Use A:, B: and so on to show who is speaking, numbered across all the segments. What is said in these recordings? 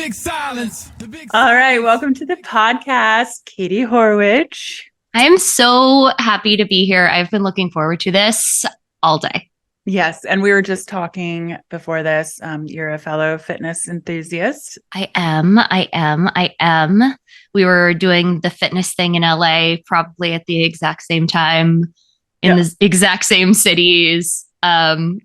A: big silence.
B: All right, welcome to the podcast, Katie Horwitch.
C: I am so happy to be here. I've been looking forward to this all day.
B: Yes, and we were just talking before this. You're a fellow fitness enthusiast.
C: I am. We were doing the fitness thing in LA probably at the exact same time in the exact same cities,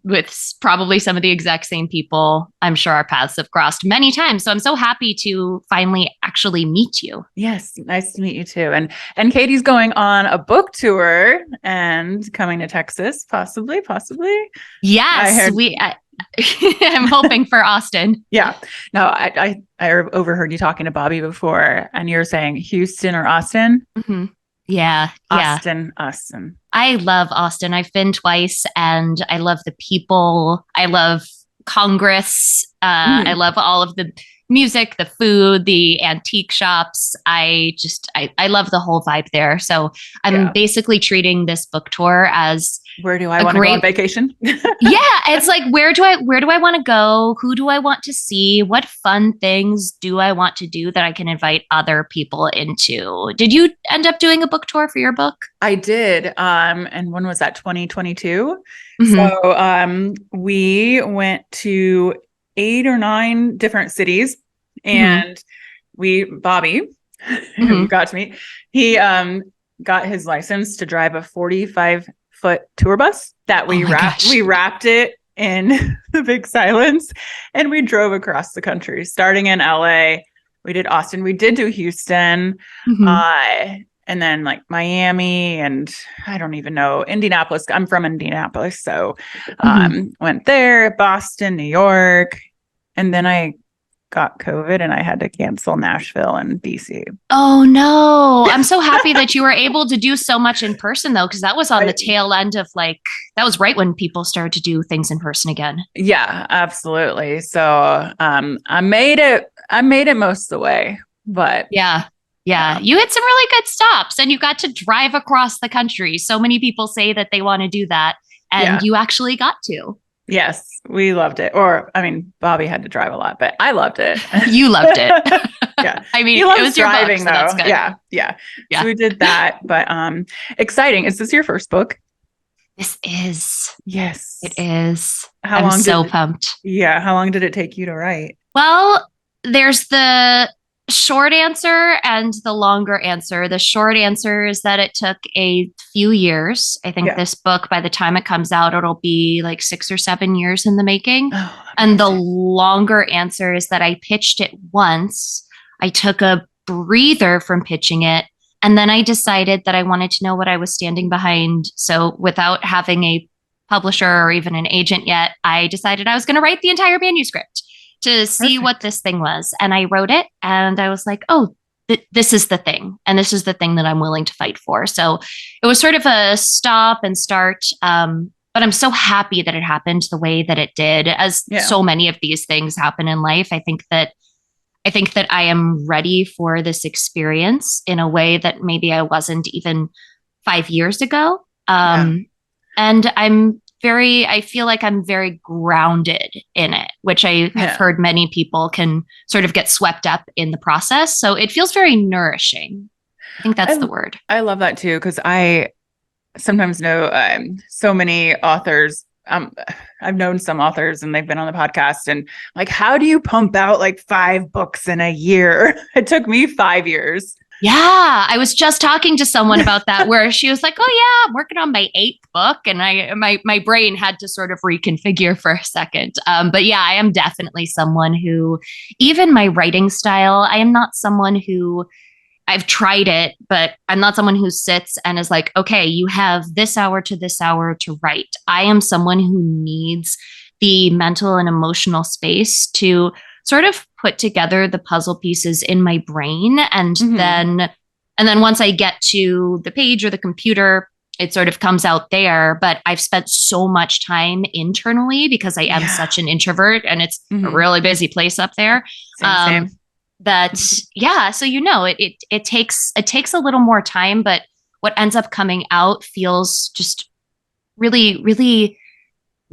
C: with probably some of the exact same people. I'm sure our paths have crossed many times. So I'm so happy to finally actually meet you.
B: Yes, nice to meet you too. And Katie's going on a book tour and coming to Texas, possibly.
C: Yes, I'm hoping for Austin.
B: Yeah. No, I overheard you talking to Bobby before, and you were saying Houston or Austin.
C: Mm-hmm. Yeah.
B: Austin.
C: I love Austin. I've been twice and I love the people. I love Congress. I love all of the music, the food, the antique shops. I love the whole vibe there. So I'm basically treating this book tour as
B: where do I want to go on vacation?
C: Yeah. It's like, where do I want to go? Who do I want to see? What fun things do I want to do that I can invite other people into? Did you end up doing a book tour for your book?
B: I did. And when was that? 2022. So we went to 8 or 9 different cities, and Bobby, who you got to meet, he got his license to drive a 45-foot tour bus that we wrapped it in the big silence, and we drove across the country, starting in LA. We did Austin. We did do Houston, and then like Miami, and I don't even know, Indianapolis. I'm from Indianapolis, so went there, Boston, New York, and then I got COVID and I had to cancel Nashville and BC.
C: Oh no. I'm so happy that you were able to do so much in person though, because that was on the tail end of that was right when people started to do things in person again.
B: Yeah, absolutely. So I made it most of the way, but
C: yeah. You hit some really good stops and you got to drive across the country. So many people say that they want to do that, and you actually got to.
B: Yes, we loved it. Or, I mean, Bobby had to drive a lot, but I loved it.
C: You loved it.
B: Yeah.
C: I mean, it was driving, your book, so that's good.
B: Yeah. So we did that, but exciting. Is this your first book?
C: This is.
B: Yes.
C: It is.
B: I'm
C: so pumped.
B: Yeah. How long did it take you to write?
C: Well, there's the short answer and the longer answer. The short answer is that it took a few years. I think this book, by the time it comes out, it'll be like 6 or 7 years in the making. And the longer answer is that I pitched it once. I took a breather from pitching it, and then I decided that I wanted to know what I was standing behind. So without having a publisher or even an agent yet, I decided I was going to write the entire manuscript to see what this thing was. And I wrote it, and I was like, oh, this is the thing. And this is the thing that I'm willing to fight for. So it was sort of a stop and start. But I'm so happy that it happened the way that it did, as so many of these things happen in life. I think that I am ready for this experience in a way that maybe I wasn't even 5 years ago. And I feel like I'm very grounded in it, which I have heard many people can sort of get swept up in the process. So it feels very nourishing. I think that's the word.
B: I love that too, because I sometimes know so many authors. I've known some authors and they've been on the podcast, and like, how do you pump out like 5 books in a year? It took me 5 years.
C: Yeah, I was just talking to someone about that, where she was like, "Oh yeah, I'm working on my 8th book," and my brain had to sort of reconfigure for a second. But yeah, I am definitely someone who, even my writing style, I am not someone who, I've tried it, but I'm not someone who sits and is like, "Okay, you have this hour to this hour to write." I am someone who needs the mental and emotional space to sort of put together the puzzle pieces in my brain. And then once I get to the page or the computer, it sort of comes out there. But I've spent so much time internally because I am such an introvert, and it's a really busy place up there.
B: Same.
C: So it takes a little more time, but what ends up coming out feels just really, really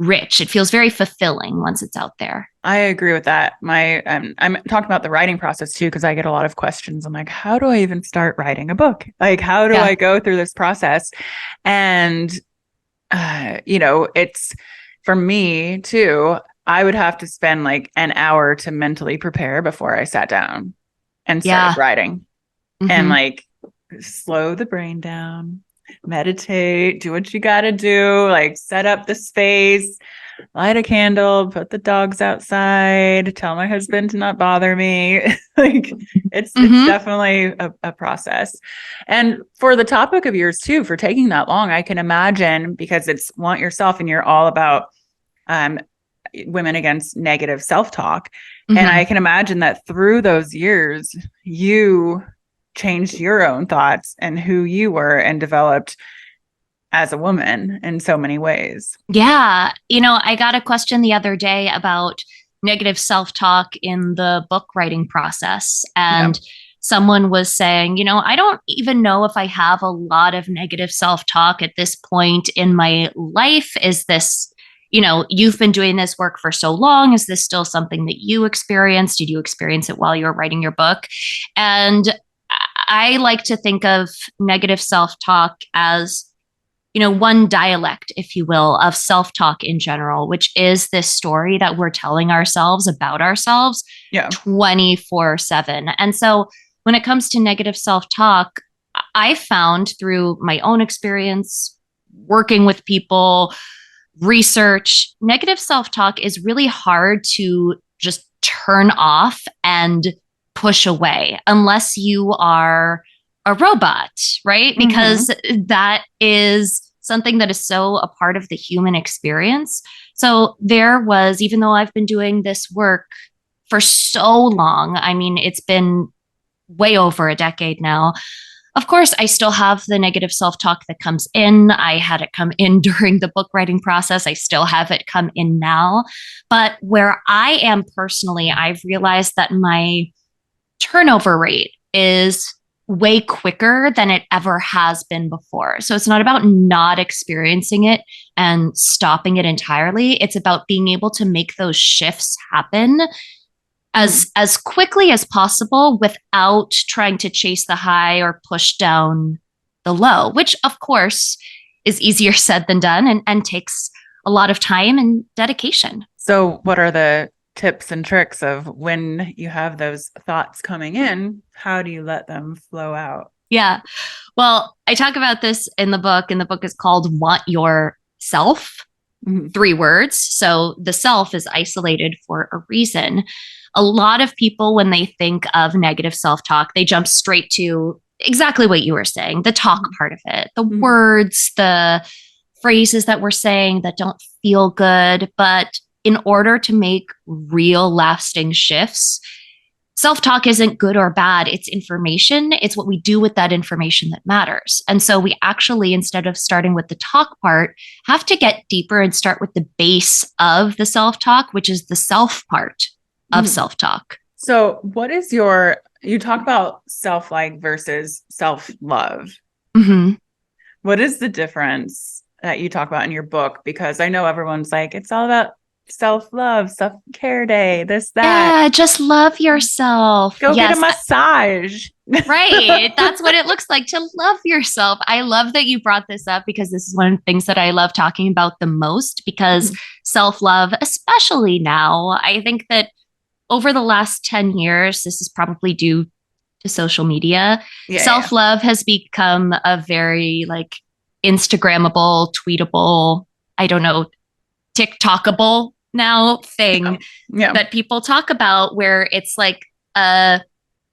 C: rich. It feels very fulfilling once it's out there.
B: I agree with that. I'm talking about the writing process too, because I get a lot of questions. I'm like, how do I even start writing a book? Like, how do I go through this process? And, it's for me too, I would have to spend like an hour to mentally prepare before I sat down and started writing and like slow the brain down, meditate, do what you got to do, like set up the space, light a candle, put the dogs outside, tell my husband to not bother me. Like it's definitely a process. And for the topic of yours too, for taking that long, I can imagine, because it's Want Yourself and you're all about women against negative self-talk. And I can imagine that through those years, you changed your own thoughts and who you were and developed as a woman in so many ways.
C: Yeah. I got a question the other day about negative self-talk in the book writing process. And someone was saying, I don't even know if I have a lot of negative self-talk at this point in my life. Is this, you've been doing this work for so long. Is this still something that you experienced? Did you experience it while you were writing your book? And I like to think of negative self-talk as, one dialect, if you will, of self-talk in general, which is this story that we're telling ourselves about ourselves 24/7. And so when it comes to negative self-talk, I found through my own experience, working with people, research, negative self-talk is really hard to just turn off and push away unless you are a robot, right? Because that is something that is so a part of the human experience. So there was, even though I've been doing this work for so long, I mean, it's been way over a decade now. Of course, I still have the negative self-talk that comes in. I had it come in during the book writing process. I still have it come in now. But where I am personally, I've realized that my turnover rate is way quicker than it ever has been before. So it's not about not experiencing it and stopping it entirely. It's about being able to make those shifts happen as quickly as possible without trying to chase the high or push down the low, which of course is easier said than done and takes a lot of time and dedication.
B: So what are the tips and tricks of when you have those thoughts coming in, how do you let them flow out?
C: Yeah. Well, I talk about this in the book, and the book is called Want Yourself, 3 words. So the self is isolated for a reason. A lot of people, when they think of negative self-talk, they jump straight to exactly what you were saying, the talk part of it, the words, the phrases that we're saying that don't feel good. But in order to make real lasting shifts, self-talk isn't good or bad. It's information. It's what we do with that information that matters. And so we actually, instead of starting with the talk part, have to get deeper and start with the base of the self-talk, which is the self part of self-talk.
B: So what is you talk about self-like versus self-love. What is the difference that you talk about in your book? Because I know everyone's like, it's all about self-love, self-care day, this, that.
C: Yeah, just love yourself.
B: Go get a massage.
C: Right. That's what it looks like to love yourself. I love that you brought this up because this is one of the things that I love talking about the most, because self-love, especially now, I think that over the last 10 years, this is probably due to social media. Self-love has become a very like Instagrammable, tweetable, I don't know, TikTokable now thing that people talk about, where it's like a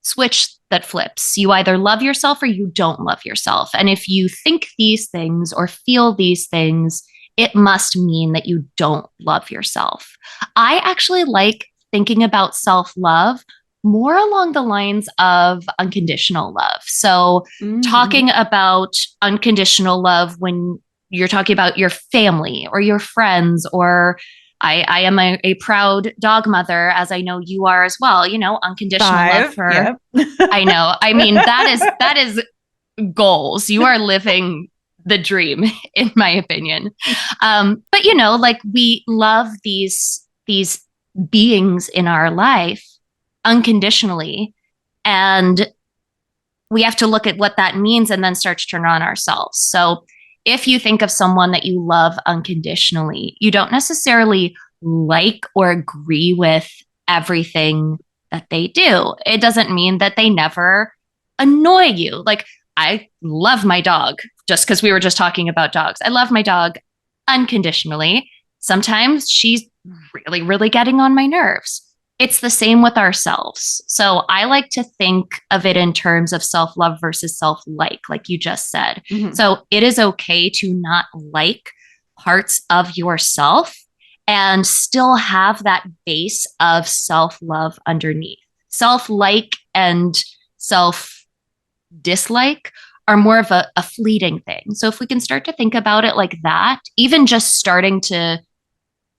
C: switch that flips. You either love yourself or you don't love yourself. And if you think these things or feel these things, it must mean that you don't love yourself. I actually like thinking about self-love more along the lines of unconditional love. So talking about unconditional love when you're talking about your family or your friends, or I am a proud dog mother, as I know you are as well, unconditional love for her. I know. I mean, that is goals. You are living the dream, in my opinion. But you know, like we love these beings in our life unconditionally, and we have to look at what that means and then start to turn on ourselves. So if you think of someone that you love unconditionally, you don't necessarily like or agree with everything that they do. It doesn't mean that they never annoy you. Like, I love my dog, just because we were just talking about dogs. I love my dog unconditionally. Sometimes she's really, really getting on my nerves. It's the same with ourselves. So I like to think of it in terms of self-love versus self-like you just said.
B: Mhm.
C: So it is okay to not like parts of yourself and still have that base of self-love underneath. Self-like and self-dislike are more of a fleeting thing. So if we can start to think about it like that, even just starting to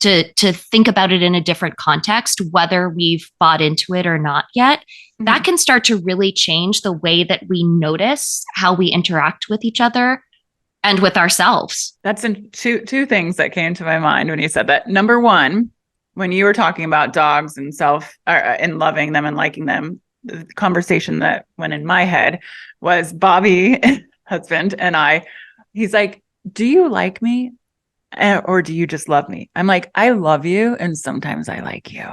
C: think about it in a different context, whether we've bought into it or not yet,
B: Mm-hmm.
C: that can start to really change the way that we notice how we interact with each other and with ourselves.
B: That's two things that came to my mind when you said that. Number one, when you were talking about dogs and and loving them and liking them, the conversation that went in my head was Bobby, husband, and he's like, do you like me? Or do you just love me? I'm like, I love you. And sometimes I like you.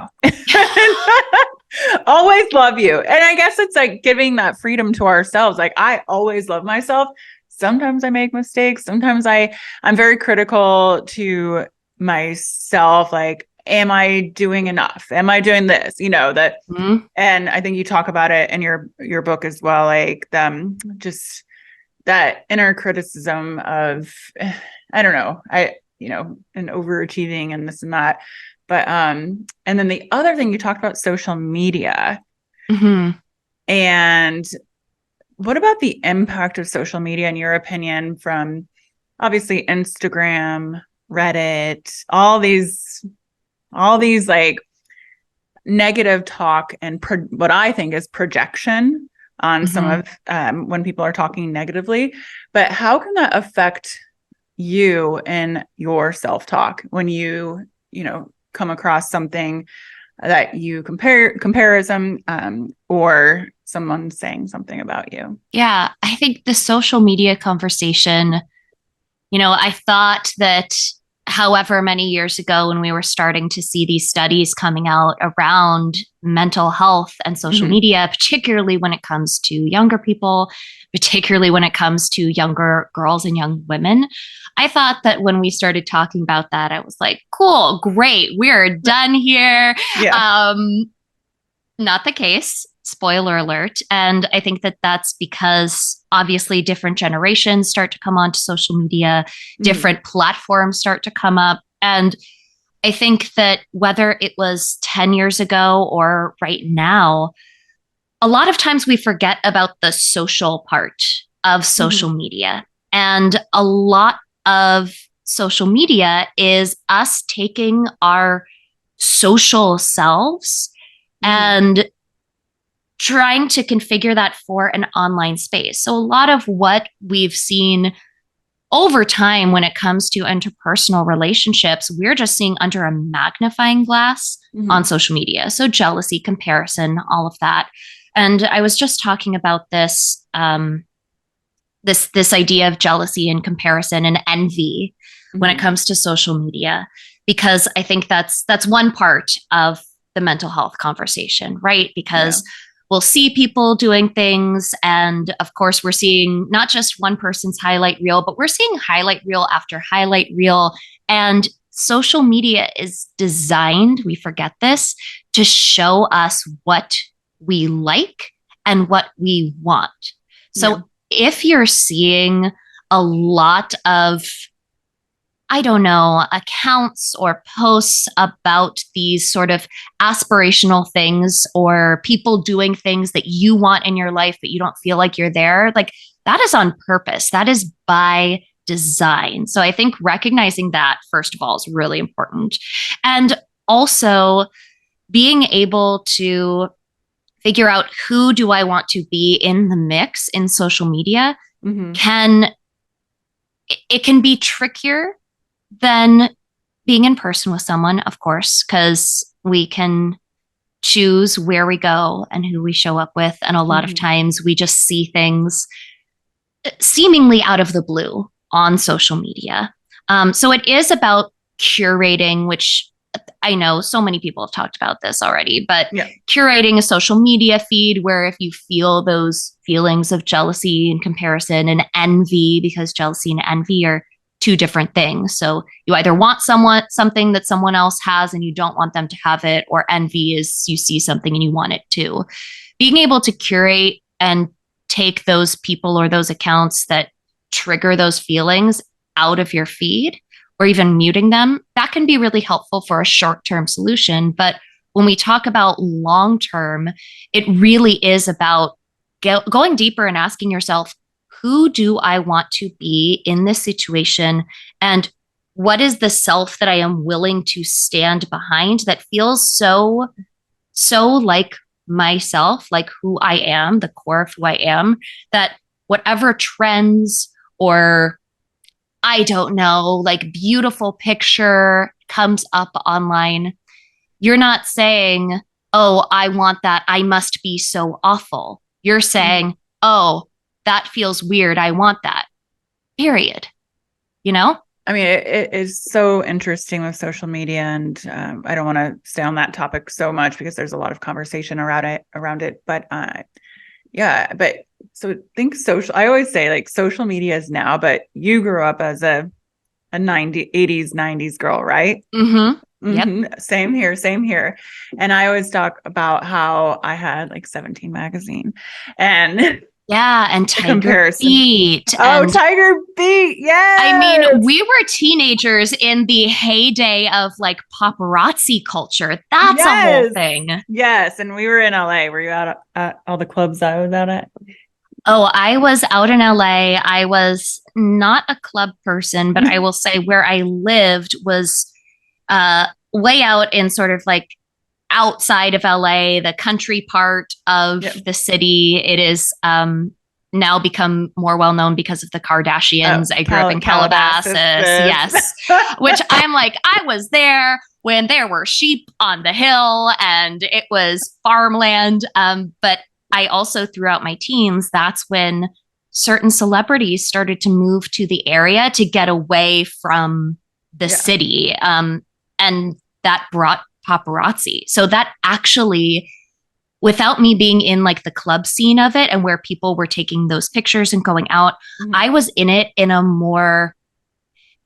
B: Always love you. And I guess it's like giving that freedom to ourselves. Like, I always love myself. Sometimes I make mistakes. Sometimes I'm very critical to myself. Like, am I doing enough? Am I doing this? That,
C: Mm-hmm.
B: and I think you talk about it in your book as well. Like, just that inner criticism of, I don't know, and overachieving and this and that. But, and then the other thing you talked about, social media.
C: Mm-hmm.
B: And what about the impact of social media, in your opinion, from obviously Instagram, Reddit, all these like negative talk and what I think is projection on some of when people are talking negatively. But how can that affect you in your self-talk when you come across something that you comparison or someone saying something about you?
C: Yeah, I think the social media conversation, I thought that however many years ago when we were starting to see these studies coming out around mental health and social
B: Mm-hmm.
C: media, particularly when it comes to younger people, particularly when it comes to younger girls and young women, I thought that when we started talking about that, I was like, cool, great, we're done here.
B: Yeah.
C: Not the case. Spoiler alert. And I think that that's because obviously different generations start to come onto social media, different platforms start to come up. And I think that whether it was 10 years ago or right now, a lot of times we forget about the social part of social media. And a lot of social media is us taking our social selves and trying to configure that for an online space. So a lot of what we've seen over time when it comes to interpersonal relationships, we're just seeing under a magnifying glass on social media. So jealousy, comparison, all of that. And I was just talking about this, this idea of jealousy and comparison and envy when it comes to social media, because I think that's one part of the mental health conversation, right? Because we'll see people doing things. And of course, we're seeing not just one person's highlight reel, but we're seeing highlight reel after highlight reel. And social media is designed, we forget this, to show us what we like and what we want. So if you're seeing a lot of, I don't know, accounts or posts about these sort of aspirational things or people doing things that you want in your life, but you don't feel like you're there, like that is on purpose. That is by design. So I think recognizing that, first of all, is really important. And also being able to figure out who do I want to be in the mix in social media can it can be trickier than being in person with someone, of course, because we can choose where we go and who we show up with. And a lot of times we just see things seemingly out of the blue on social media. So it is about curating, which I know so many people have talked about this already, but curating a social media feed where if you feel those feelings of jealousy and comparison and envy, because jealousy and envy are two different things. So you either want something that someone else has and you don't want them to have it, or envy is you see something and you want it too. Being able to curate and take those people or those accounts that trigger those feelings out of your feed, or even muting them, that can be really helpful for a short-term solution. But when we talk about long-term, it really is about going deeper and asking yourself, who do I want to be in this situation? And what is the self that I am willing to stand behind that feels so like myself, like who I am, the core of who I am, that whatever trends or I don't know, like beautiful picture comes up online, you're not saying, oh, I want that, I must be so awful. You're saying, oh, that feels weird, I want that, period. You know?
B: I mean, it is so interesting with social media, and I don't want to stay on that topic so much because there's a lot of conversation around it. But so think social. I always say like social media is now, but you grew up as a 80s, 90s girl, right?
C: Yep.
B: Same here. And I always talk about how I had like 17 magazine and
C: yeah, and Tiger Beat.
B: Oh, Tiger Beat. Yes.
C: I mean, we were teenagers in the heyday of like paparazzi culture. That's a whole thing.
B: Yes. And we were in LA. Were you out at all the clubs I was out at?
C: Oh, I was out in LA. I was not a club person, but I will say where I lived was way out in sort of like outside of LA, the country part of the city. It is now become more well known because of the Kardashians. I grew up in Calabasas. Yes. Which I'm like, I was there when there were sheep on the hill and it was farmland. But I also, throughout my teens, that's when certain celebrities started to move to the area to get away from the city. And that brought paparazzi. So that actually, without me being in like the club scene of it and where people were taking those pictures and going out, I was in it in a more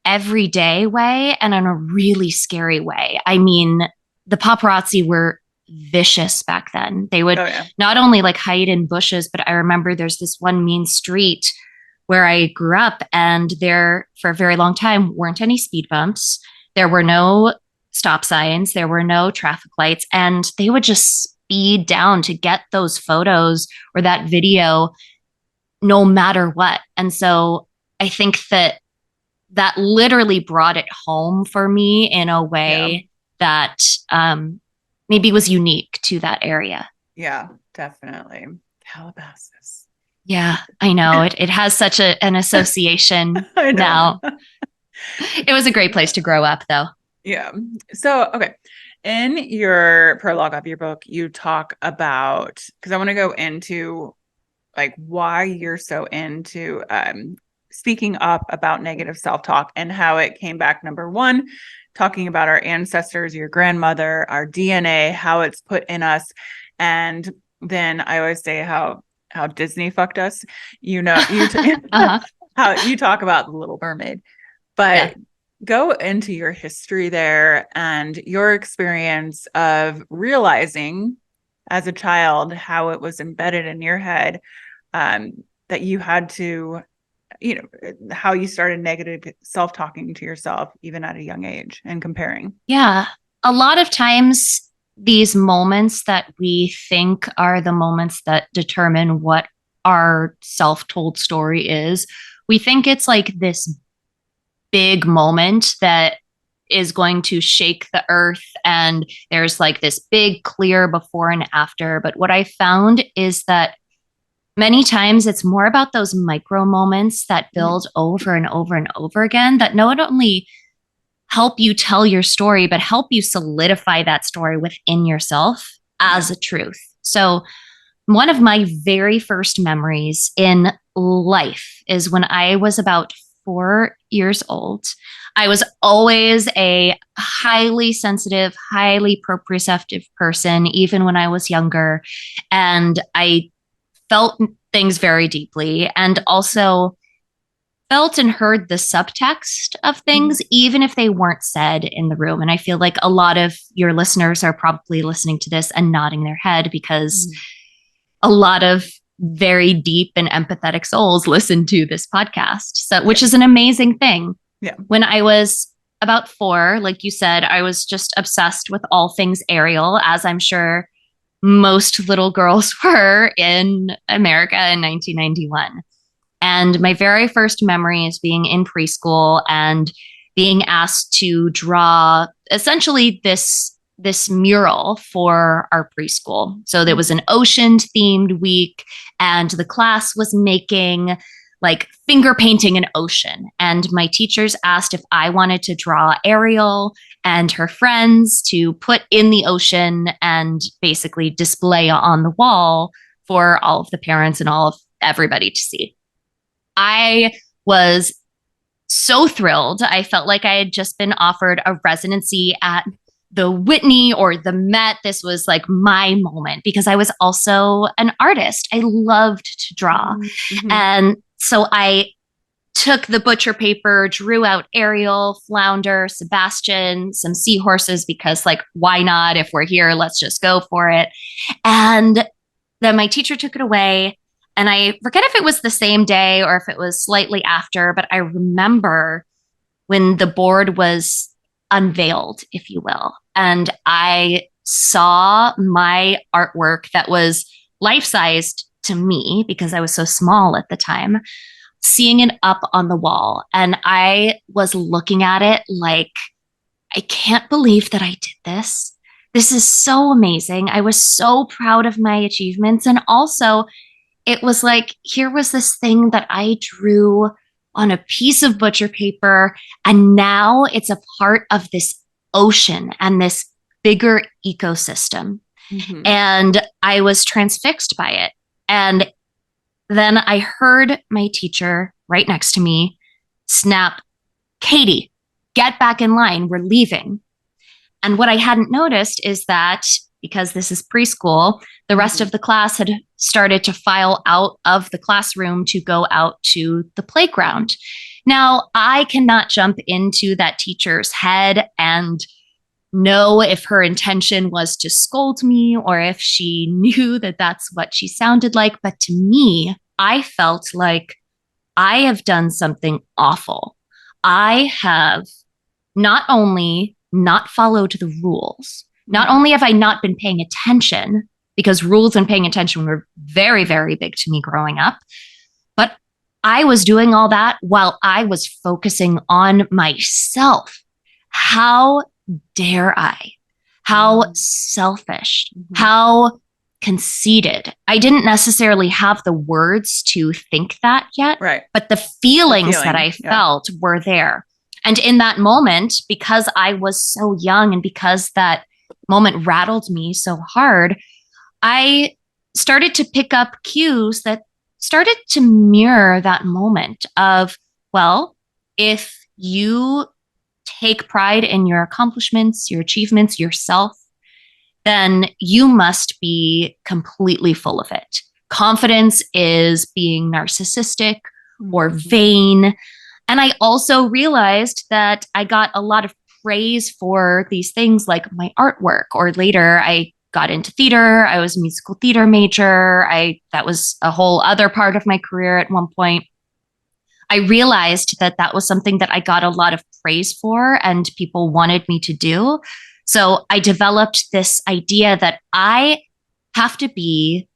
C: everyday way and in a really scary way. I mean, the paparazzi were vicious back then. They would not only like hide in bushes, but I remember there's this one mean street where I grew up, and there for a very long time weren't any speed bumps. There were no stop signs. There were no traffic lights, and they would just speed down to get those photos or that video no matter what. And so I think that literally brought it home for me in a way that maybe was unique to that area.
B: Yeah, definitely. Calabasas.
C: Yeah, I know. It has such an association now. It was a great place to grow up, though.
B: Yeah. So, okay. In your prologue of your book, you talk about, because I want to go into like why you're so into speaking up about negative self-talk and how it came back. Number one, talking about our ancestors, your grandmother, our DNA, how it's put in us. And then I always say how Disney fucked us. You know, how you talk about the Little Mermaid, but go into your history there and your experience of realizing as a child how it was embedded in your head, that you had to, you know, how you started negative self-talking to yourself even at a young age and comparing.
C: Yeah. A lot of times these moments that we think are the moments that determine what our self-told story is, we think it's like this big moment that is going to shake the earth and there's like this big clear before and after. But what I found is that many times it's more about those micro moments that build over and over and over again that not only help you tell your story, but help you solidify that story within yourself as a truth. So one of my very first memories in life is when I was about 4 years old. I was always a highly sensitive, highly proprioceptive person, even when I was younger. And I felt things very deeply and also felt and heard the subtext of things, even if they weren't said in the room. And I feel like a lot of your listeners are probably listening to this and nodding their head because a lot of very deep and empathetic souls listen to this podcast. So, which is an amazing thing.
B: Yeah.
C: When I was about 4, like you said, I was just obsessed with all things Ariel, as I'm sure most little girls were in America in 1991. And my very first memory is being in preschool and being asked to draw essentially this mural for our preschool. So there was an ocean themed week and the class was making like finger painting an ocean. And my teachers asked if I wanted to draw Ariel and her friends to put in the ocean and basically display on the wall for all of the parents and all of everybody to see. I was so thrilled. I felt like I had just been offered a residency at the Whitney or the Met. This was like my moment because I was also an artist. I loved to draw. And so I took the butcher paper, drew out Ariel, Flounder, Sebastian, some seahorses because like, why not? If we're here, let's just go for it. And then my teacher took it away. And I forget if it was the same day or if it was slightly after, but I remember when the board was unveiled, if you will. And I saw my artwork that was life-sized to me because I was so small at the time, seeing it up on the wall. And I was looking at it like, I can't believe that I did this. This is so amazing. I was so proud of my achievements. And also, it was like, here was this thing that I drew on a piece of butcher paper, and now it's a part of this ocean and this bigger ecosystem. And I was transfixed by it. And then I heard my teacher right next to me snap, "Katie, get back in line. We're leaving." And what I hadn't noticed is that because this is preschool, the rest of the class had started to file out of the classroom to go out to the playground. Now, I cannot jump into that teacher's head and know if her intention was to scold me or if she knew that that's what she sounded like. But to me, I felt like I have done something awful. I have not only not followed the rules, not only have I not been paying attention, because rules and paying attention were very, very big to me growing up, but I was doing all that while I was focusing on myself. How dare I? How selfish, how conceited. I didn't necessarily have the words to think that yet, but the feelings that I felt were there. And in that moment, because I was so young and because that moment rattled me so hard, I started to pick up cues that started to mirror that moment of, well, if you take pride in your accomplishments, your achievements, yourself, then you must be completely full of it. Confidence is being narcissistic or vain. And I also realized that I got a lot of praise for these things like my artwork, or later I got into theater. I was a musical theater major. That was a whole other part of my career at one point. I realized that that was something that I got a lot of praise for and people wanted me to do. So I developed this idea that I have to be,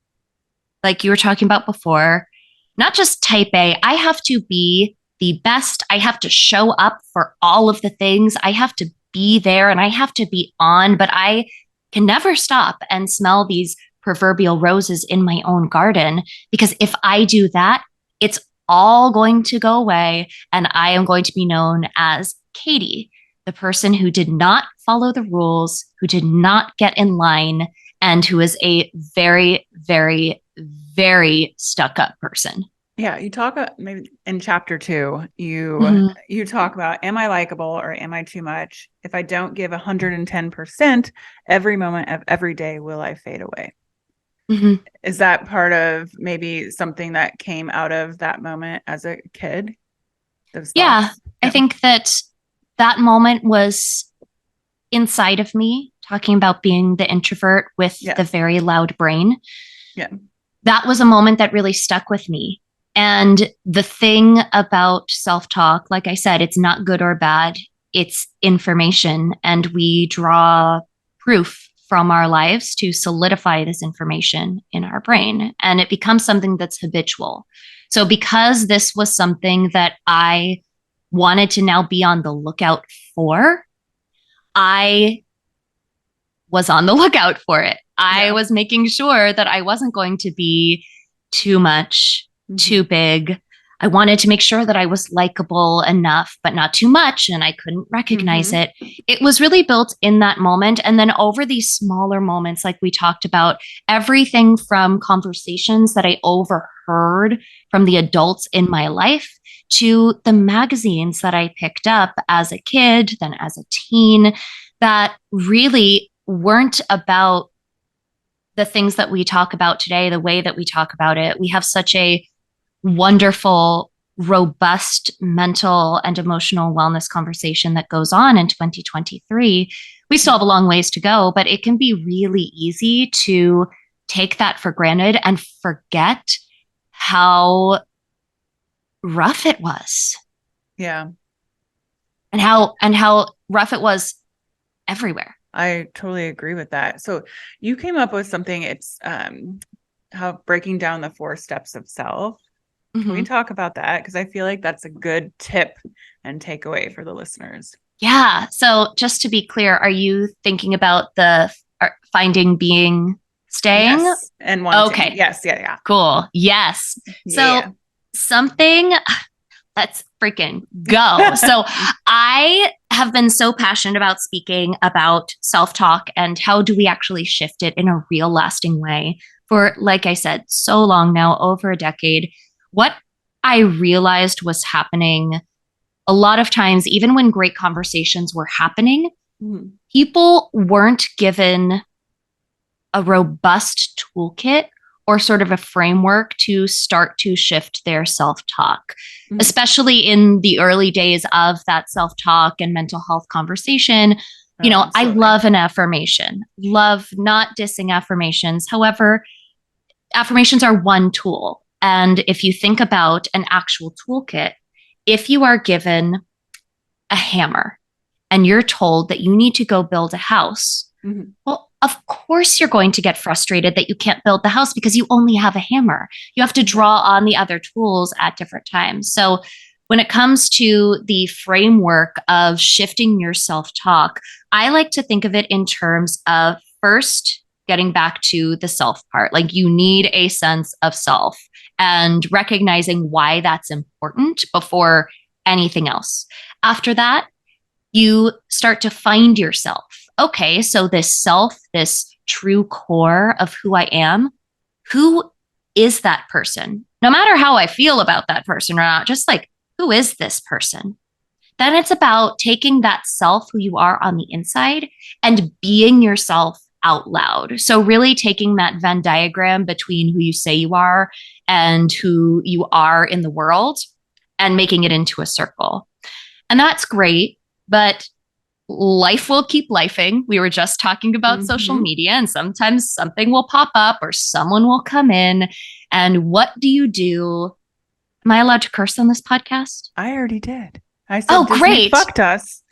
C: like you were talking about before, not just type A, I have to be the best. I have to show up for all of the things. I have to be there and I have to be on, but I can never stop and smell these proverbial roses in my own garden, because if I do that, it's all going to go away and I am going to be known as Katie, the person who did not follow the rules, who did not get in line, and who is a very, very, very stuck up person.
B: Yeah, you talk about maybe in chapter 2, you talk about, am I likable or am I too much? If I don't give 110%, every moment of every day will I fade away.
C: Mm-hmm.
B: Is that part of maybe something that came out of that moment as a kid?
C: Yeah, I think that moment was inside of me, talking about being the introvert with the very loud brain.
B: Yeah.
C: That was a moment that really stuck with me. And the thing about self-talk, like I said, it's not good or bad. It's information. And we draw proof from our lives to solidify this information in our brain. And it becomes something that's habitual. So because this was something that I wanted to now be on the lookout for, I was on the lookout for it. I was making sure that I wasn't going to be too much, too big. I wanted to make sure that I was likable enough, but not too much, and I couldn't recognize it. It was really built in that moment. And then over these smaller moments, like we talked about, everything from conversations that I overheard from the adults in my life to the magazines that I picked up as a kid, then as a teen, that really weren't about the things that we talk about today, the way that we talk about it. We have such a wonderful, robust mental and emotional wellness conversation that goes on in 2023. We still have a long ways to go, but it can be really easy to take that for granted and forget how rough it was.
B: Yeah.
C: And how rough it was everywhere.
B: I totally agree with that. So you came up with something, it's how breaking down the 4 steps of self. Can we talk about that? Because I feel like that's a good tip and takeaway for the listeners.
C: Yeah. So just to be clear, are you thinking about the finding, being, staying?
B: Yes. And wanting.
C: Okay.
B: Yes. Yeah.
C: Cool. Yes.
B: Yeah.
C: So something, let's freaking go. So I have been so passionate about speaking about self-talk and how do we actually shift it in a real lasting way for, like I said, so long now, over a decade. What I realized was happening a lot of times, even when great conversations were happening, people weren't given a robust toolkit or sort of a framework to start to shift their self-talk, especially in the early days of that self-talk and mental health conversation. You know, absolutely. I love an affirmation, love not dissing affirmations. However, affirmations are one tool. And if you think about an actual toolkit, if you are given a hammer and you're told that you need to go build a house, well, of course you're going to get frustrated that you can't build the house because you only have a hammer. You have to draw on the other tools at different times. So when it comes to the framework of shifting your self-talk, I like to think of it in terms of first getting back to the self part. Like you need a sense of self and recognizing why that's important before anything else. After that, you start to find yourself. Okay, so this self, this true core of who I am, who is that person? No matter how I feel about that person or not, just like, who is this person? Then it's about taking that self, who you are on the inside, and being yourself out loud. So really taking that Venn diagram between who you say you are and who you are in the world and making it into a circle. And that's great, but life will keep lifing. We were just talking about social media, and sometimes something will pop up or someone will come in. And what do you do? Am I allowed to curse on this podcast?
B: I already did. I said, oh, great. Fucked us.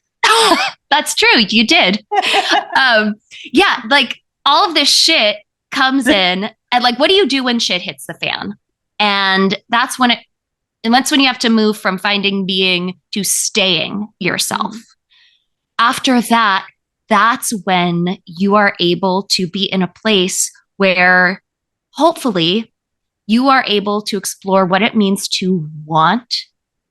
C: That's true. You did. Yeah, like all of this shit comes in, and like, what do you do when shit hits the fan? And that's when you have to move from finding being to staying yourself. After that, that's when you are able to be in a place where hopefully you are able to explore what it means to want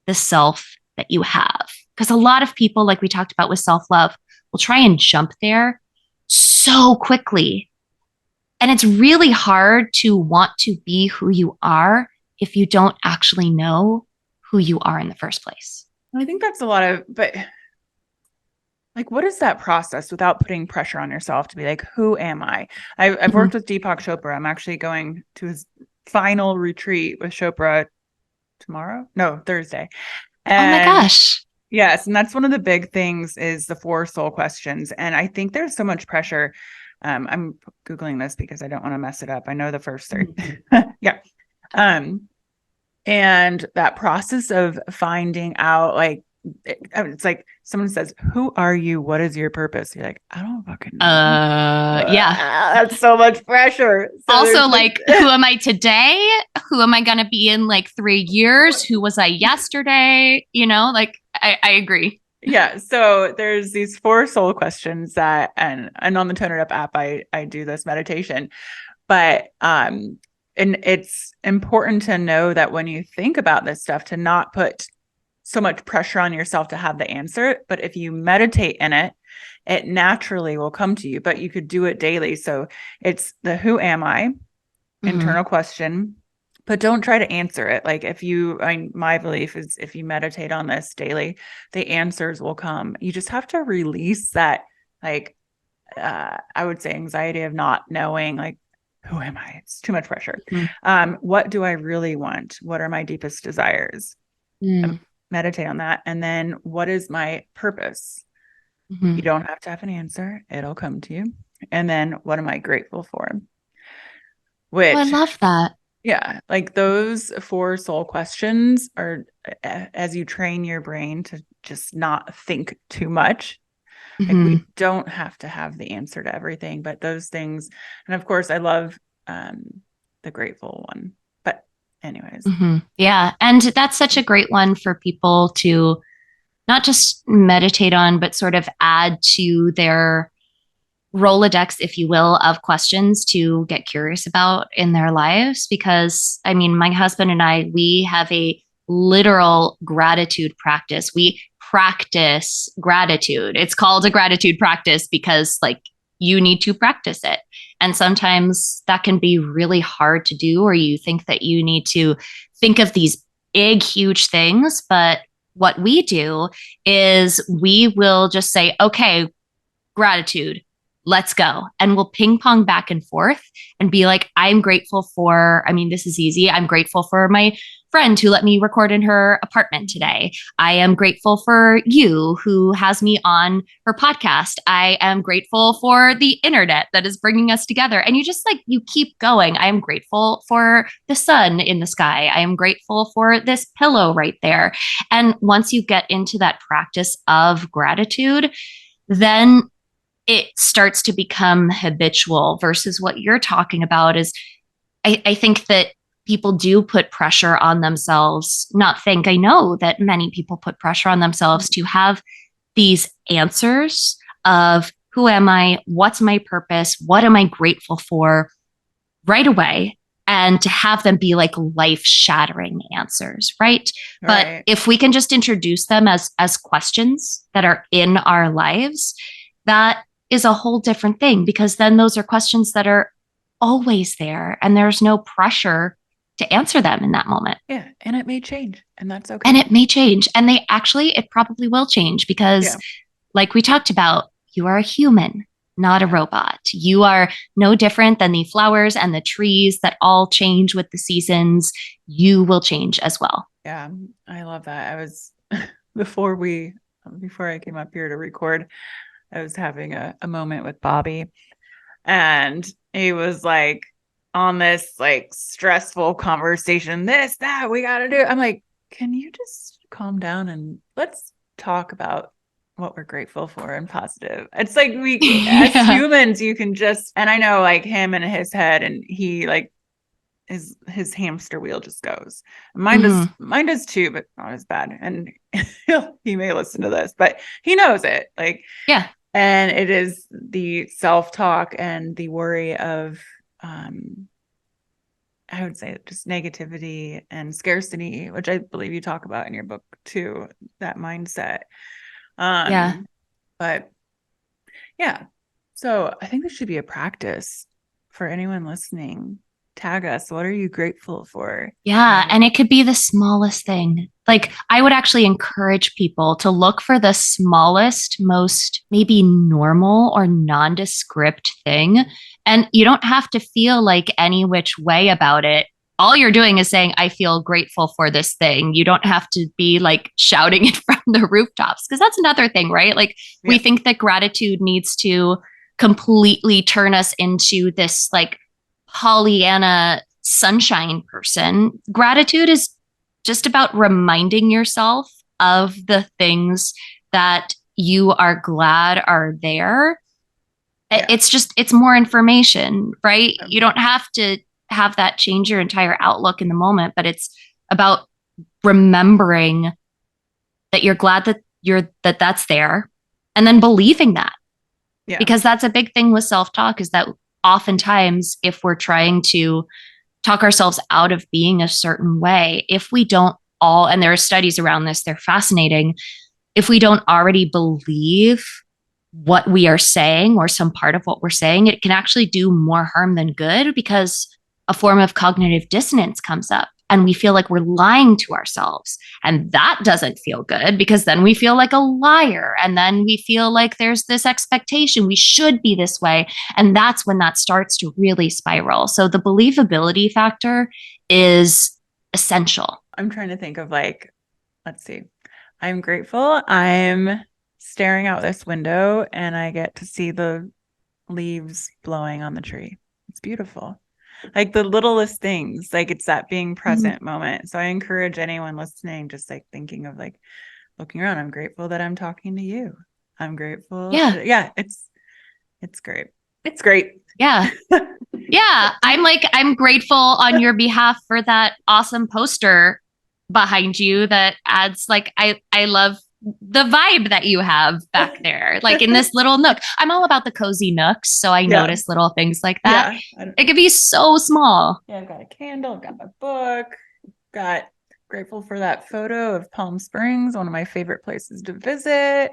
C: the self that you have. Because a lot of people, like we talked about with self love, will try and jump there so quickly. And it's really hard to want to be who you are if you don't actually know who you are in the first place.
B: I think that's a lot of, but like, what is that process without putting pressure on yourself to be like, who am I? I've worked with Deepak Chopra. I'm actually going to his final retreat with Chopra tomorrow. No, Thursday.
C: Oh my gosh.
B: Yes. And that's one of the big things is the 4 soul questions. And I think there's so much pressure. I'm Googling this because I don't want to mess it up. I know the first 3. Yeah. And that process of finding out, like, it's like someone says, who are you? What is your purpose? You're like, I don't fucking know.
C: Yeah.
B: That's so much pressure. So
C: also, like, who am I today? Who am I going to be in like 3 years? Who was I yesterday? You know, like, I agree.
B: Yeah. So there's these 4 soul questions that, and on the Tone It Up app, I do this meditation, but, and it's important to know that when you think about this stuff, to not put so much pressure on yourself to have the answer. But if you meditate in it, it naturally will come to you, but you could do it daily. So it's the who am I internal question, but don't try to answer it. Like my belief is if you meditate on this daily, the answers will come. You just have to release that, like, I would say anxiety of not knowing, like, who am I? It's too much pressure. What do I really want? What are my deepest desires? Meditate on that. And then what is my purpose? You don't have to have an answer. It'll come to you. And then what am I grateful for? Which,
C: I love that.
B: Yeah. Like those 4 soul questions are, as you train your brain to just not think too much. Like we don't have to have the answer to everything, but those things. And of course I love the grateful one. But anyways.
C: Yeah. And that's such a great one for people to not just meditate on, but sort of add to their Rolodex, if you will, of questions to get curious about in their lives. Because I mean, my husband and I, we have a literal gratitude practice. We practice gratitude. It's called a gratitude practice because, like, you need to practice it. And sometimes that can be really hard to do, or you think that you need to think of these big, huge things. But what we do is we will just say, okay, gratitude, let's go. And we'll ping pong back and forth and be like, I'm grateful for, I mean, this is easy. I'm grateful for my friend who let me record in her apartment today. I am grateful for you who has me on her podcast. I am grateful for the internet that is bringing us together. And you just, like, you keep going. I am grateful for the sun in the sky. I am grateful for this pillow right there. And once you get into that practice of gratitude, then it starts to become habitual versus what you're talking about is I think that people do put pressure on themselves, I know that many people put pressure on themselves to have these answers of who am I? What's my purpose? What am I grateful for right away? And to have them be like life shattering answers, right? But if we can just introduce them as questions that are in our lives, that is a whole different thing, because then those are questions that are always there and there's no pressure to answer them in that moment.
B: Yeah. And it may change, and that's okay.
C: And it may change. And it probably will change because, like we talked about, you are a human, not a robot. You are no different than the flowers and the trees that all change with the seasons. You will change as well.
B: Yeah. I love that. I was, before I came up here to record, I was having a moment with Bobby, and he was like on this like stressful conversation, this, that we got to do. I'm like, can you just calm down and let's talk about what we're grateful for and positive. It's like as humans, you can just, and I know like him and his head, and he like his hamster wheel just goes. Mine does too, but not as bad. And he may listen to this, but he knows it. Like,
C: yeah.
B: And it is the self-talk and the worry of I would say just negativity and scarcity, which I believe you talk about in your book too, that mindset.
C: Yeah.
B: But yeah, so I think this should be a practice for anyone listening. Tag us. What are you grateful for?
C: Yeah. And it could be the smallest thing. Like, I would actually encourage people to look for the smallest, most maybe normal or nondescript thing. And you don't have to feel like any which way about it. All you're doing is saying, I feel grateful for this thing. You don't have to be like shouting it from the rooftops, because that's another thing, right? Like, we think that gratitude needs to completely turn us into this like Pollyanna sunshine person. Gratitude is just about reminding yourself of the things that you are glad are there.
B: Yeah.
C: It's more information, right? You don't have to have that change your entire outlook in the moment, but it's about remembering that you're glad that that's there, and then believing that.
B: Yeah.
C: Because that's a big thing with self-talk, is that oftentimes if we're trying to talk ourselves out of being a certain way, if we don't all, and there are studies around this, they're fascinating, if we don't already believe what we are saying or some part of what we're saying, it can actually do more harm than good, because a form of cognitive dissonance comes up and we feel like we're lying to ourselves. And that doesn't feel good, because then we feel like a liar. And then we feel like there's this expectation we should be this way. And that's when that starts to really spiral. So the believability factor is essential.
B: I'm trying to think of like, let's see. I'm grateful. I'm staring out this window and I get to see the leaves blowing on the tree. It's beautiful. Like the littlest things, like it's that being present moment. So I encourage anyone listening, just like thinking of like looking around. I'm grateful that I'm talking to you. I'm grateful. Yeah. It's great. It's great.
C: Yeah. Yeah. I'm grateful on your behalf for that awesome poster behind you that adds like, I love the vibe that you have back there, like in this little nook. I'm all about the cozy nooks. So I notice little things like that. Yeah, it could be so small.
B: Yeah, I've got a candle, I've got my book, got grateful for that photo of Palm Springs, one of my favorite places to visit.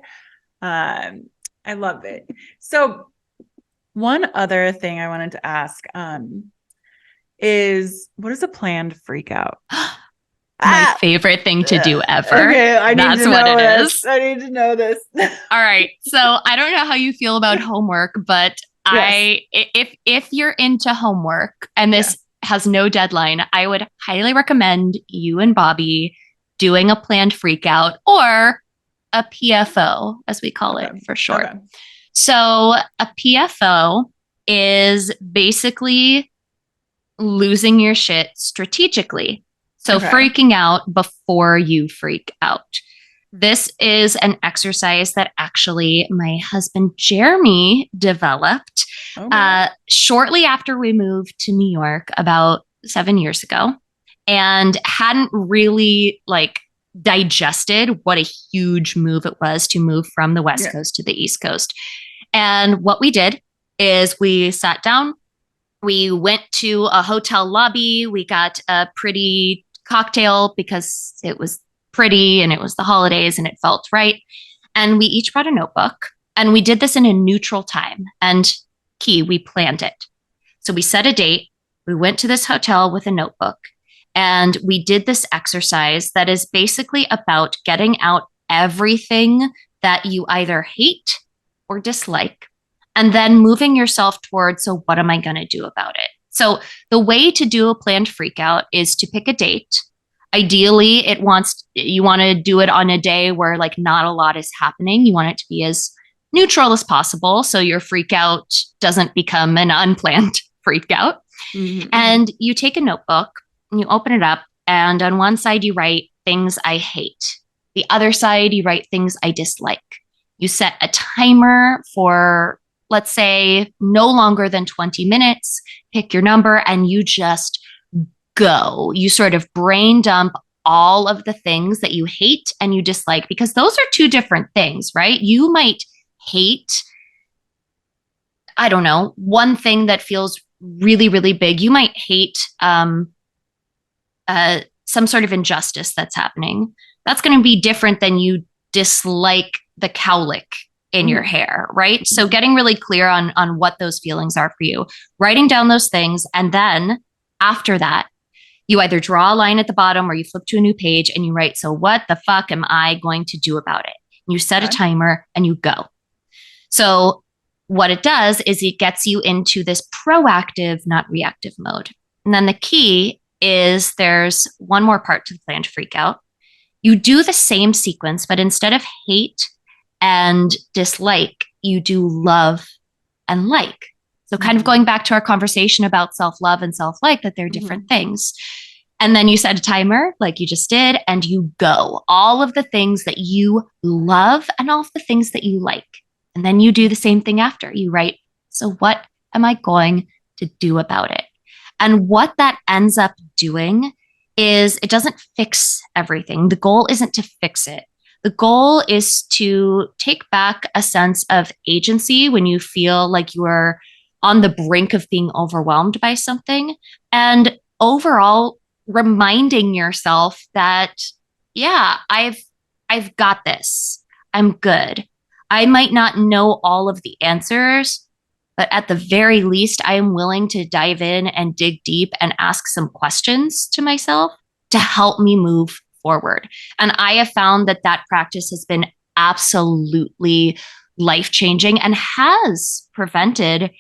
B: I love it. So one other thing I wanted to ask is, what is a planned freak out?
C: My favorite thing to do ever.
B: Okay, I need to know this. I need to know this.
C: All right. So I don't know how you feel about homework, but if you're into homework and this has no deadline, I would highly recommend you and Bobby doing a planned freak out, or a PFO, as we call it for short. Okay. So a PFO is basically losing your shit strategically. So freaking out before you freak out. This is an exercise that actually my husband Jeremy developed shortly after we moved to New York about 7 years ago, and hadn't really like digested what a huge move it was to move from the West Coast to the East Coast. And what we did is we sat down, we went to a hotel lobby, we got a pretty cocktail because it was pretty and it was the holidays and it felt right. And we each brought a notebook, and we did this in a neutral time. And we planned it. So we set a date. We went to this hotel with a notebook, and we did this exercise that is basically about getting out everything that you either hate or dislike, and then moving yourself towards, so what am I going to do about it? So the way to do a planned freakout is to pick a date. Ideally, you want to do it on a day where like not a lot is happening. You want it to be as neutral as possible, so your freakout doesn't become an unplanned freakout. Mm-hmm. And you take a notebook and you open it up, and on one side you write things I hate. The other side you write things I dislike. You set a timer for, let's say, no longer than 20 minutes. Pick your number and you just go. You sort of brain dump all of the things that you hate and you dislike, because those are two different things, right? You might hate, I don't know, one thing that feels really, really big. You might hate some sort of injustice that's happening. That's going to be different than you dislike the cowlick in your hair, right? So getting really clear on what those feelings are for you, writing down those things, and then after that, you either draw a line at the bottom or you flip to a new page and you write, so what the fuck am I going to do about it? And you set a timer and you go. So what it does is it gets you into this proactive, not reactive mode. And then the key is there's one more part to the planned freak out. You do the same sequence, but instead of hate and dislike, you do love and like. So kind of going back to our conversation about self-love and self-like, that they're different things. And then you set a timer like you just did, and you go. All of the things that you love and all of the things that you like. And then you do the same thing after. You write, so what am I going to do about it? And what that ends up doing is it doesn't fix everything. The goal isn't to fix it. The goal is to take back a sense of agency when you feel like you are on the brink of being overwhelmed by something. And overall, reminding yourself that, yeah, I've got this. I'm good. I might not know all of the answers, but at the very least, I am willing to dive in and dig deep and ask some questions to myself to help me move forward. And I have found that that practice has been absolutely life-changing and has prevented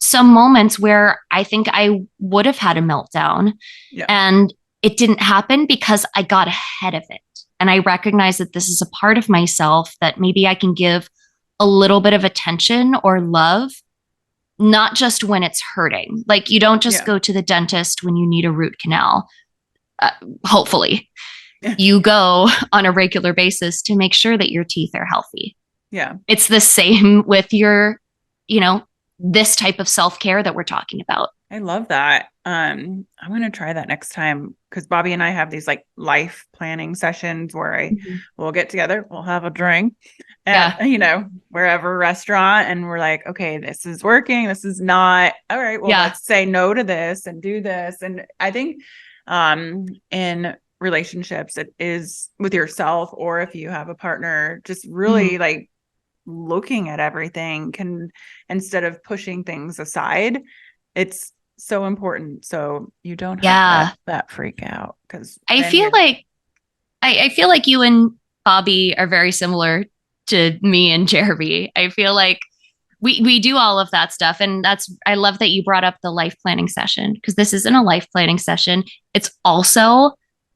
C: some moments where I think I would have had a meltdown. Yeah. And it didn't happen because I got ahead of it. And I recognize that this is a part of myself that maybe I can give a little bit of attention or love, not just when it's hurting. Like you don't just go to the dentist when you need a root canal. Hopefully, you go on a regular basis to make sure that your teeth are healthy.
B: Yeah.
C: It's the same with your, this type of self-care that we're talking about.
B: I love that. I'm going to try that next time because Bobby and I have these like life planning sessions where we'll get together, we'll have a drink at, wherever restaurant. And we're like, okay, this is working. This is not. All right. Well, let's say no to this and do this. And I think, in relationships, it is with yourself, or if you have a partner, just really like looking at everything can, instead of pushing things aside, it's so important. So you don't have that freak out. Cause
C: I feel like you and Bobby are very similar to me and Jeremy. I feel like we do all of that stuff. And I love that you brought up the life planning session, because this isn't a life planning session. It's also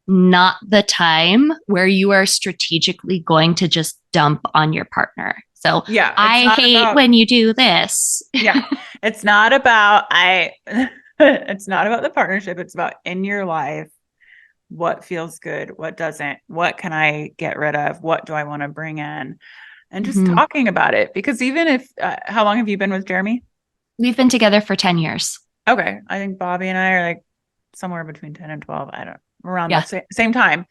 C: not the time where you are strategically going to just dump on your partner. So I hate when you do this.
B: It's not about, it's not about the partnership. It's about in your life, what feels good, what doesn't, what can I get rid of? What do I want to bring in? And just talking about it, because even if, how long have you been with Jeremy?
C: We've been together for 10 years.
B: Okay. I think Bobby and I are like somewhere between 10 and 12. Around the same time,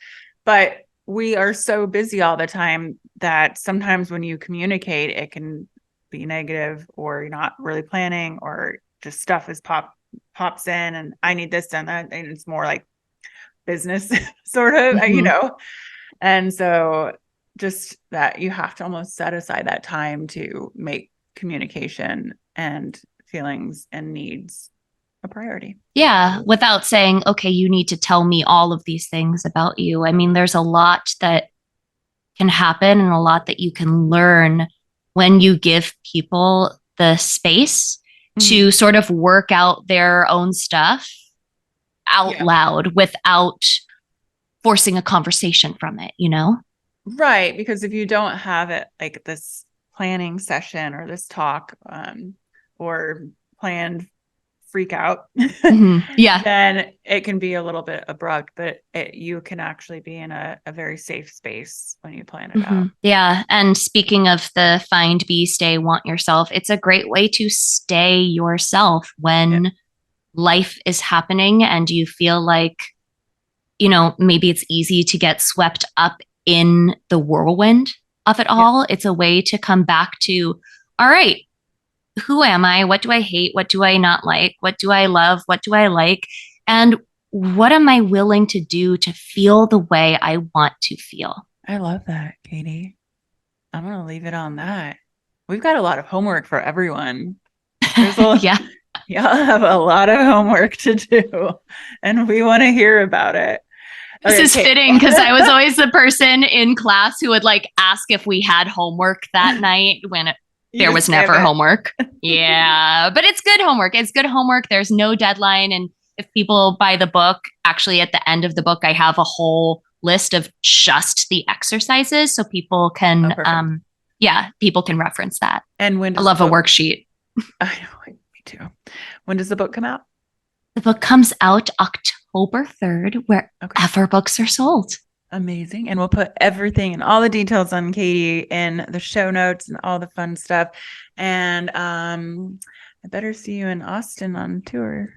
B: but we are so busy all the time that sometimes when you communicate, it can be negative, or you're not really planning, or just stuff pops in and I need this done. And it's more like business sort of, and so just that you have to almost set aside that time to make communication and feelings and needs a priority.
C: Yeah, without saying, okay, you need to tell me all of these things about you. I mean, there's a lot that can happen and a lot that you can learn when you give people the space to sort of work out their own stuff out loud without forcing a conversation from it,
B: Right. Because if you don't have it like this planning session or this talk or planned freak out, then it can be a little bit abrupt, but you can actually be in a very safe space when you plan it out.
C: Yeah. And speaking of the find, be, stay, want yourself, it's a great way to stay yourself when life is happening and you feel like, maybe it's easy to get swept up in the whirlwind of it all. It's a way to come back to, all right, who am I? What do I hate? What do I not like? What do I love? What do I like? And what am I willing to do to feel the way I want to feel?
B: I love that, Katie. I'm going to leave it on that. We've got a lot of homework for everyone.
C: Yeah.
B: Y'all have a lot of homework to do, and we want to hear about it.
C: This is fitting because I was always the person in class who would like ask if we had homework that night when there was never homework. Yeah, but it's good homework. It's good homework. There's no deadline. And if people buy the book, actually at the end of the book, I have a whole list of just the exercises so people can, people can reference that.
B: And when
C: I love a worksheet.
B: I know, me too. When does the book come out?
C: The book comes out October 3rd, wherever books are sold.
B: Amazing. And we'll put everything and all the details on Katie in the show notes and all the fun stuff. And I better see you in Austin on tour.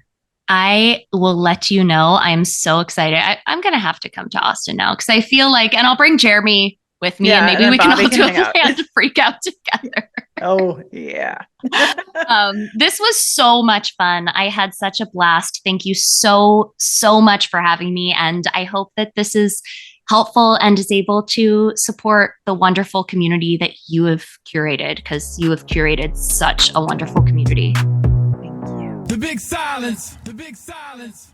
C: I will let you know. I'm so excited. I'm going to have to come to Austin now because I feel like, and I'll bring Jeremy with me and maybe we can all do a planned freak out together.
B: Oh, yeah.
C: This was so much fun. I had such a blast. Thank you so much for having me. And I hope that this is helpful and is able to support the wonderful community that you have curated, because you have curated such a wonderful community.
B: Thank you.
A: The big silence. The big silence.